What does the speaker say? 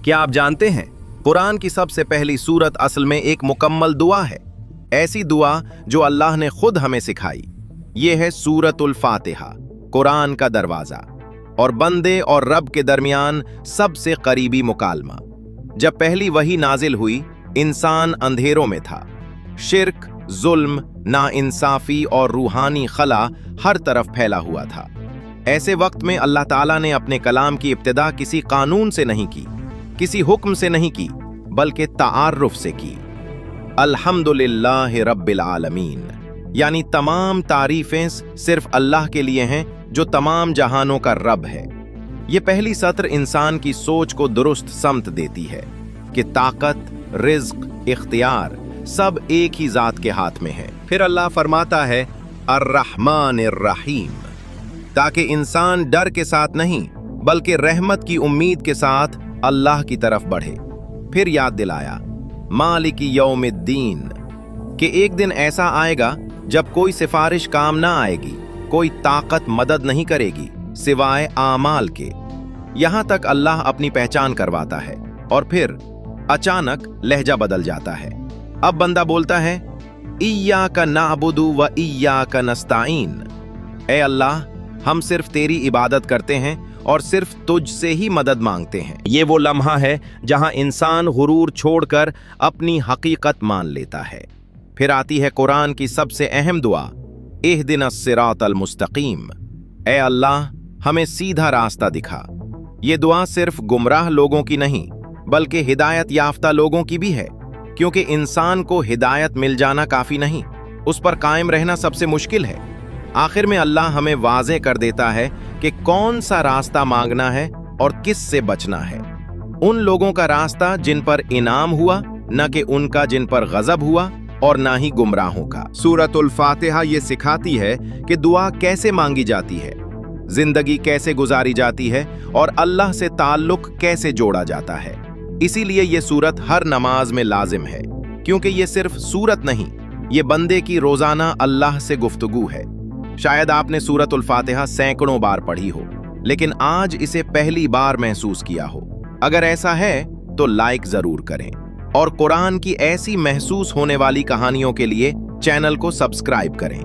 क्या आप जानते हैं, कुरान की सबसे पहली सूरत असल में एक मुकम्मल दुआ है, ऐसी दुआ जो अल्लाह ने खुद हमें सिखाई। ये है सूरतुल फातिहा, कुरान का दरवाजा और बंदे और रब के दरमियान सबसे करीबी मुकालमा। जब पहली वही नाजिल हुई, इंसान अंधेरों में था। शिर्क, जुल्म, नाइंसाफी और रूहानी खला हर तरफ फैला हुआ था। ऐसे वक्त में अल्लाह ताला ने अपने कलाम की इब्तिदा किसी कानून से नहीं की, किसी हुक्म से नहीं की, बल्कि तारुफ से की। अल्हम्दुलिल्लाहि रब्बिल आलमीन, यानी तमाम तारीफें सिर्फ अल्लाह के लिए हैं जो तमाम जहानों का रब है। ये पहली सत्र इंसान की सोच को दुरुस्त समत देती है कि ताकत, रिज्क, इख्तियार सब एक ही जात के हाथ में है। फिर अल्लाह फरमाता है अर्रहमानिर रहीम, ताकि इंसान डर के साथ नहीं बल्कि रहमत की उम्मीद के साथ अल्लाह की तरफ बढ़े। फिर याद दिलाया मालिकी यौमिद्दीन, कि एक दिन ऐसा आएगा जब कोई सिफारिश काम ना आएगी, कोई ताकत मदद नहीं करेगी सिवाय आमाल के। यहां तक अल्लाह अपनी पहचान करवाता है और फिर अचानक लहजा बदल जाता है। अब बंदा बोलता है इय्याका नअबुदु व इय्याका नस्ताईन, ऐ अल्लाह हम सिर्फ तेरी इबादत करते हैं और सिर्फ तुझ से ही मदद मांगते हैं। ये वो लम्हा है जहां इंसान गुरूर छोड़कर अपनी हकीकत मान लेता है। फिर आती है कुरान की सबसे अहम दुआ, इहदिनस सिरातल मुस्तकीम, ऐ अल्लाह हमें सीधा रास्ता दिखा। ये दुआ सिर्फ गुमराह लोगों की नहीं बल्कि हिदायत याफ्ता लोगों की भी है, क्योंकि इंसान को हिदायत मिल जाना काफी नहीं, उस पर कायम रहना सबसे मुश्किल है। आखिर में अल्लाह हमें वाज़े कर देता है कि कौन सा रास्ता मांगना है और किस से बचना है। उन लोगों का रास्ता जिन पर इनाम हुआ, न कि उनका जिन पर गजब हुआ, और ना ही गुमराहों का। सूरतुल फातिहा ये सिखाती है कि दुआ कैसे मांगी जाती है, जिंदगी कैसे गुजारी जाती है और अल्लाह से ताल्लुक कैसे जोड़ा जाता है। इसीलिए ये सूरत हर नमाज में लाजिम है, क्योंकि ये सिर्फ सूरत नहीं, ये बंदे की रोजाना अल्लाह से गुफ्तगू है। शायद आपने सूरतुल फातिहा सैकड़ों बार पढ़ी हो, लेकिन आज इसे पहली बार महसूस किया हो। अगर ऐसा है तो लाइक जरूर करें और कुरान की ऐसी महसूस होने वाली कहानियों के लिए चैनल को सब्सक्राइब करें।